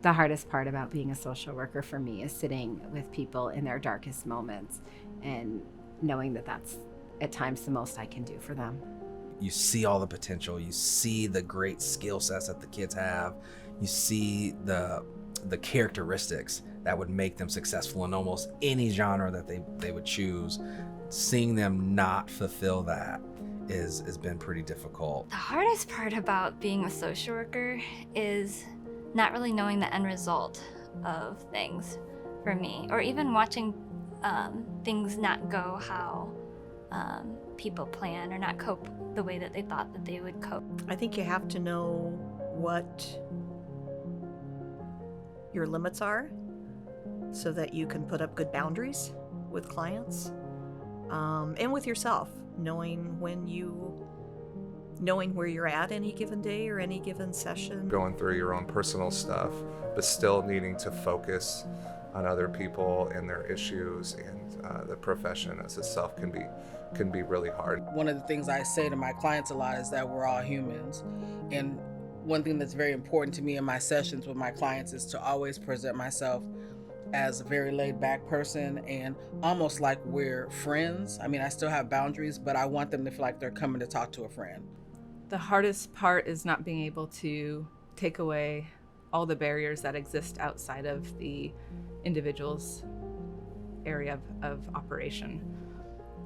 The hardest part about being a social worker for me is sitting with people in their darkest moments and knowing that that's at times the most I can do for them. You see all the potential, you see the great skill sets that the kids have, you see the characteristics that would make them successful in almost any genre that they would choose. Seeing them not fulfill that has been pretty difficult. The hardest part about being a social worker is not really knowing the end result of things for me, or even watching things not go how people plan or not cope the way that they thought that they would cope. I think you have to know what your limits are so that you can put up good boundaries with clients, and with yourself, knowing where you're at any given day or any given session. Going through your own personal stuff, but still needing to focus on other people and their issues, and the profession as itself can be really hard. One of the things I say to my clients a lot is that we're all humans. And one thing that's very important to me in my sessions with my clients is to always present myself as a very laid back person and almost like we're friends. I mean, I still have boundaries, but I want them to feel like they're coming to talk to a friend. The hardest part is not being able to take away all the barriers that exist outside of the individual's area of operation.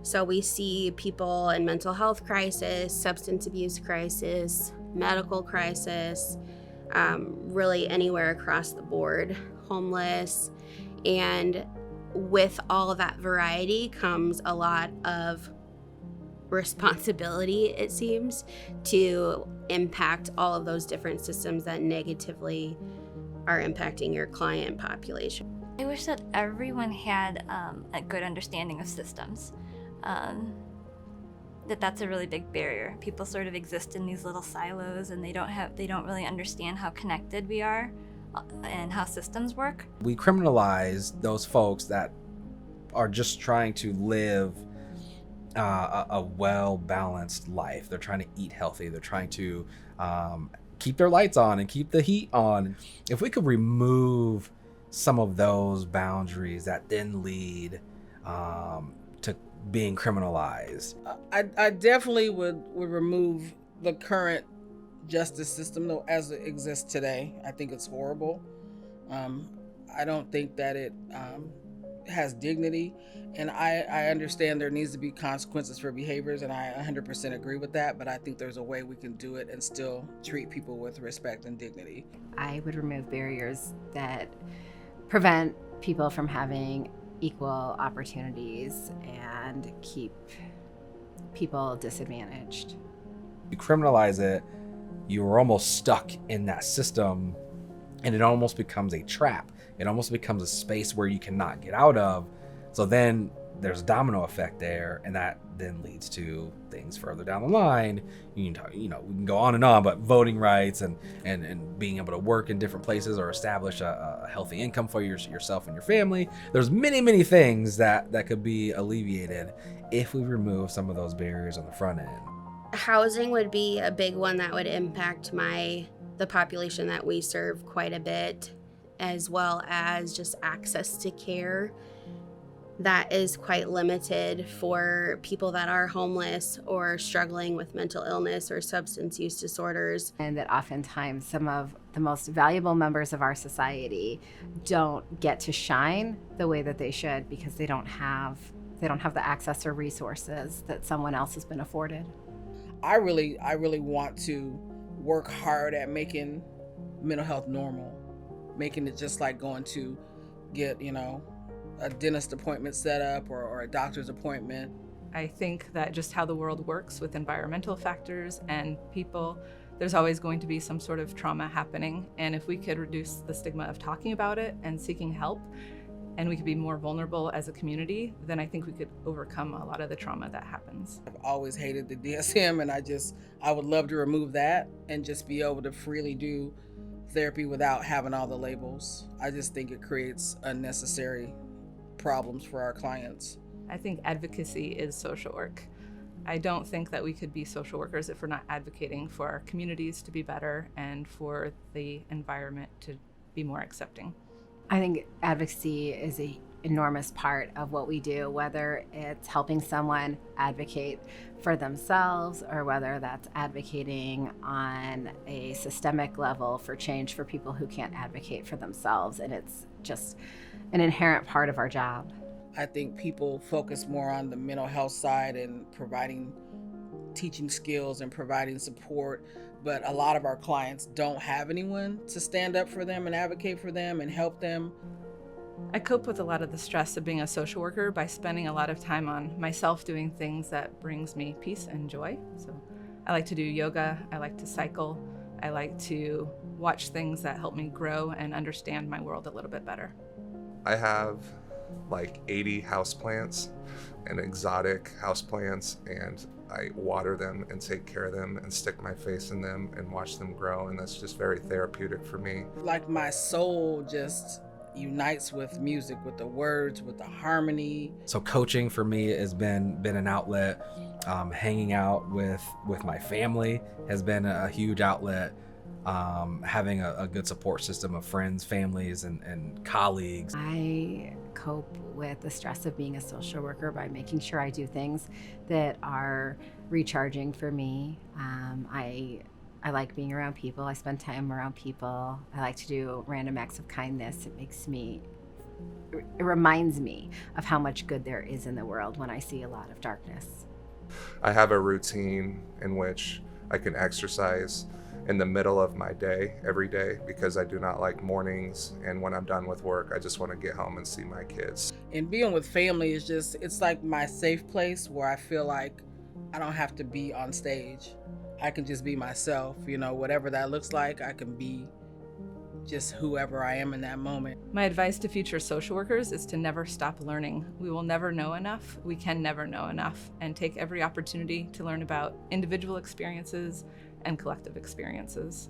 So we see people in mental health crisis, substance abuse crisis, medical crisis, really anywhere across the board, homeless. And with all of that variety comes a lot of responsibility, it seems, to impact all of those different systems that negatively are impacting your client population. I wish that everyone had a good understanding of systems. That's a really big barrier. People sort of exist in these little silos, and they don't really understand how connected we are and how systems work. We criminalize those folks that are just trying to live a well-balanced life. They're trying to eat healthy. They're trying to keep their lights on and keep the heat on. If we could remove some of those boundaries that then lead to being criminalized. I definitely would remove the current justice system though as it exists today. I think it's horrible. I don't think that it has dignity, and I understand there needs to be consequences for behaviors, and I 100% agree with that, but I think there's a way we can do it and still treat people with respect and dignity. I would remove barriers that prevent people from having equal opportunities and keep people disadvantaged. You criminalize it, you're almost stuck in that system, and it almost becomes a trap. It almost becomes a space where you cannot get out of. So then there's a domino effect there, and that then leads to things further down the line. We can go on and on, but voting rights and being able to work in different places or establish a healthy income for yourself and your family. There's many things that could be alleviated if we remove some of those barriers on the front end. Housing would be a big one that would impact the population that we serve quite a bit, as well as just access to care that is quite limited for people that are homeless or struggling with mental illness or substance use disorders. And that oftentimes some of the most valuable members of our society don't get to shine the way that they should because they don't have the access or resources that someone else has been afforded. I really want to work hard at making mental health normal, making it just like going to get, a dentist appointment set up or a doctor's appointment. I think that just how the world works with environmental factors and people, there's always going to be some sort of trauma happening. And if we could reduce the stigma of talking about it and seeking help, and we could be more vulnerable as a community, then I think we could overcome a lot of the trauma that happens. I've always hated the DSM, and I would love to remove that and just be able to freely do therapy without having all the labels. I just think it creates unnecessary problems for our clients. I think advocacy is social work. I don't think that we could be social workers if we're not advocating for our communities to be better and for the environment to be more accepting. I think advocacy is an enormous part of what we do, whether it's helping someone advocate for themselves or whether that's advocating on a systemic level for change for people who can't advocate for themselves. And it's just an inherent part of our job. I think people focus more on the mental health side and providing teaching skills and providing support, but a lot of our clients don't have anyone to stand up for them and advocate for them and help them. I cope with a lot of the stress of being a social worker by spending a lot of time on myself doing things that brings me peace and joy. So I like to do yoga, I like to cycle, I like to watch things that help me grow and understand my world a little bit better. I have like 80 houseplants and exotic houseplants, and I water them and take care of them and stick my face in them and watch them grow, and that's just very therapeutic for me. Like my soul just unites with music, with the words, with the harmony. So coaching for me has been an outlet. Hanging out with my family has been a huge outlet. Having a good support system of friends, families, and colleagues. I cope with the stress of being a social worker by making sure I do things that are recharging for me. I like being around people. I spend time around people. I like to do random acts of kindness. It reminds me of how much good there is in the world when I see a lot of darkness. I have a routine in which I can exercise in the middle of my day every day because I do not like mornings, and when I'm done with work I just want to get home and see my kids. And being with family is just, it's like my safe place where I feel like I don't have to be on stage. I can just be myself, whatever that looks like. I can be just whoever I am in that moment. My advice to future social workers is to never stop learning. We will never know enough. We can never know enough, and take every opportunity to learn about individual experiences and collective experiences.